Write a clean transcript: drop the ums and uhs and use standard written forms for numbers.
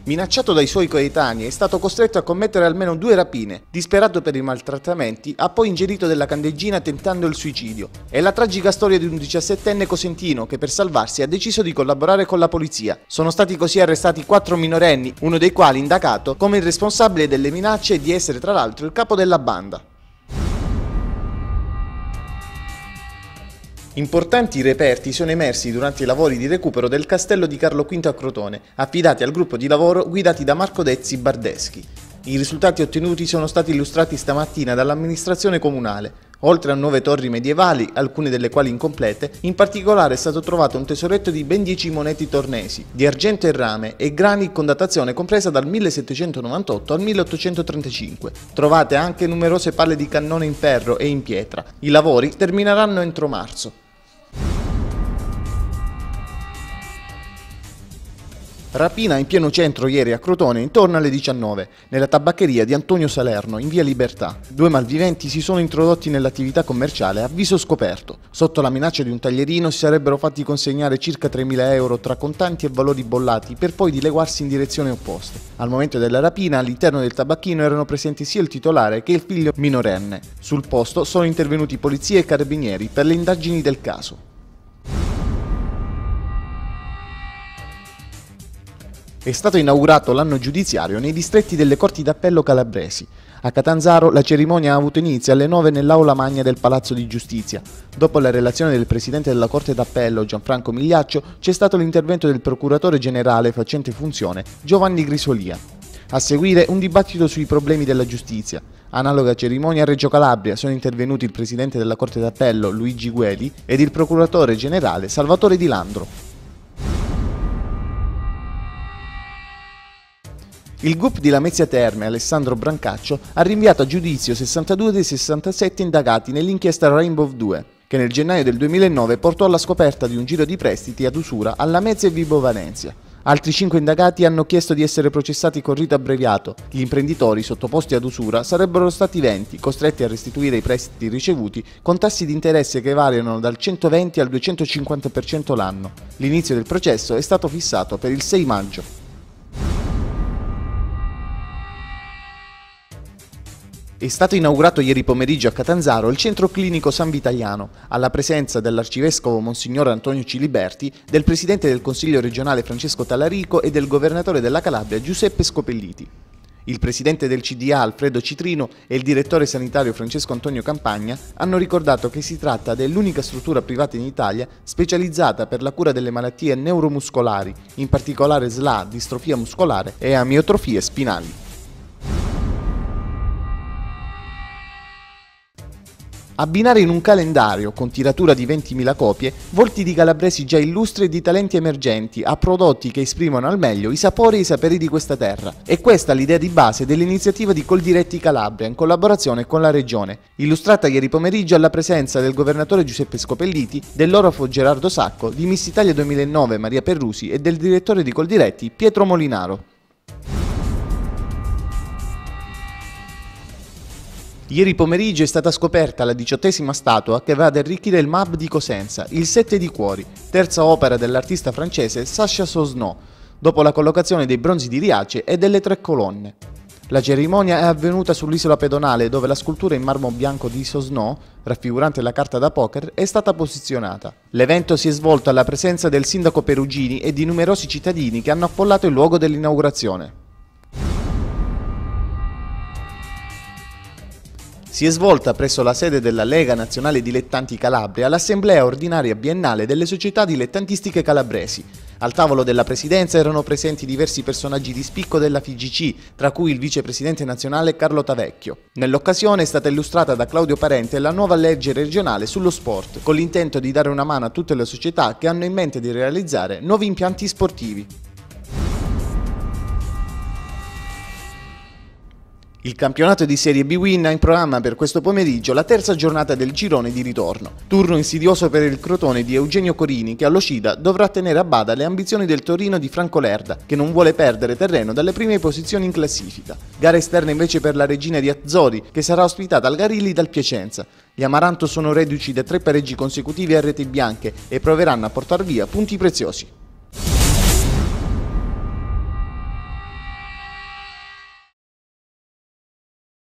Minacciato dai suoi coetanei, è stato costretto a commettere almeno 2 rapine. Disperato per i maltrattamenti, ha poi ingerito della candeggina tentando il suicidio. È la tragica storia di un 17enne cosentino che per salvarsi ha deciso di collaborare con la polizia. Sono stati così arrestati 4 minorenni, uno dei quali indagato come il responsabile delle minacce e di essere tra l'altro il capo della banda. Importanti reperti sono emersi durante i lavori di recupero del castello di Carlo V a Crotone, affidati al gruppo di lavoro guidati da Marco Dezzi Bardeschi. I risultati ottenuti sono stati illustrati stamattina dall'amministrazione comunale. Oltre a 9 torri medievali, alcune delle quali incomplete, in particolare è stato trovato un tesoretto di ben 10 moneti tornesi, di argento e rame e grani con datazione compresa dal 1798 al 1835. Trovate anche numerose palle di cannone in ferro e in pietra. I lavori termineranno entro marzo. Rapina in pieno centro ieri a Crotone intorno alle 19, nella tabaccheria di Antonio Salerno in via Libertà. 2 malviventi si sono introdotti nell'attività commerciale a viso scoperto. Sotto la minaccia di un taglierino si sarebbero fatti consegnare circa 3.000 euro tra contanti e valori bollati per poi dileguarsi in direzioni opposte. Al momento della rapina all'interno del tabacchino erano presenti sia il titolare che il figlio minorenne. Sul posto sono intervenuti polizia e carabinieri per le indagini del caso. È stato inaugurato l'anno giudiziario nei distretti delle Corti d'Appello calabresi. A Catanzaro la cerimonia ha avuto inizio alle 9 nell'Aula Magna del Palazzo di Giustizia. Dopo la relazione del Presidente della Corte d'Appello Gianfranco Migliaccio c'è stato l'intervento del Procuratore Generale facente funzione Giovanni Grisolia. A seguire un dibattito sui problemi della giustizia. Analoga cerimonia a Reggio Calabria sono intervenuti il Presidente della Corte d'Appello Luigi Gueli ed il Procuratore Generale Salvatore Di Landro. Il GUP di Lamezia Terme, Alessandro Brancaccio, ha rinviato a giudizio 62 dei 67 indagati nell'inchiesta Rainbow 2, che nel gennaio del 2009 portò alla scoperta di un giro di prestiti ad usura a Lamezia e Vibo Valentia. Altri 5 indagati hanno chiesto di essere processati con rito abbreviato. Gli imprenditori sottoposti ad usura sarebbero stati 20, costretti a restituire i prestiti ricevuti con tassi di interesse che variano dal 120 al 250% l'anno. L'inizio del processo è stato fissato per il 6 maggio. È stato inaugurato ieri pomeriggio a Catanzaro il centro clinico San Vitaliano, alla presenza dell'arcivescovo Monsignor Antonio Ciliberti, del presidente del Consiglio regionale Francesco Talarico e del governatore della Calabria Giuseppe Scopelliti. Il presidente del CDA Alfredo Citrino e il direttore sanitario Francesco Antonio Campagna hanno ricordato che si tratta dell'unica struttura privata in Italia specializzata per la cura delle malattie neuromuscolari, in particolare SLA, distrofia muscolare e amiotrofie spinali. Abbinare in un calendario, con tiratura di 20.000 copie, volti di calabresi già illustri e di talenti emergenti a prodotti che esprimono al meglio i sapori e i saperi di questa terra. È questa l'idea di base dell'iniziativa di Coldiretti Calabria in collaborazione con la Regione, illustrata ieri pomeriggio alla presenza del governatore Giuseppe Scopelliti, dell'orafo Gerardo Sacco, di Miss Italia 2009 Maria Perrusi e del direttore di Coldiretti Pietro Molinaro. Ieri pomeriggio è stata scoperta la 18ª statua che va ad arricchire il MAB di Cosenza, il Sette di Cuori, terza opera dell'artista francese Sacha Sosno, dopo la collocazione dei bronzi di Riace e delle 3 colonne. La cerimonia è avvenuta sull'isola pedonale dove la scultura in marmo bianco di Sosno, raffigurante la carta da poker, è stata posizionata. L'evento si è svolto alla presenza del sindaco Perugini e di numerosi cittadini che hanno affollato il luogo dell'inaugurazione. Si è svolta presso la sede della Lega Nazionale Dilettanti Calabria l'assemblea ordinaria biennale delle società dilettantistiche calabresi. Al tavolo della presidenza erano presenti diversi personaggi di spicco della FIGC, tra cui il vicepresidente nazionale Carlo Tavecchio. Nell'occasione è stata illustrata da Claudio Parente la nuova legge regionale sullo sport, con l'intento di dare una mano a tutte le società che hanno in mente di realizzare nuovi impianti sportivi. Il campionato di Serie B Win ha in programma per questo pomeriggio la terza giornata del girone di ritorno. Turno insidioso per il Crotone di Eugenio Corini che allo Scida dovrà tenere a bada le ambizioni del Torino di Franco Lerda che non vuole perdere terreno dalle prime posizioni in classifica. Gara esterna invece per la Regina di Azzori che sarà ospitata al Garilli dal Piacenza. Gli Amaranto sono reduci da 3 pareggi consecutivi a reti bianche e proveranno a portar via punti preziosi.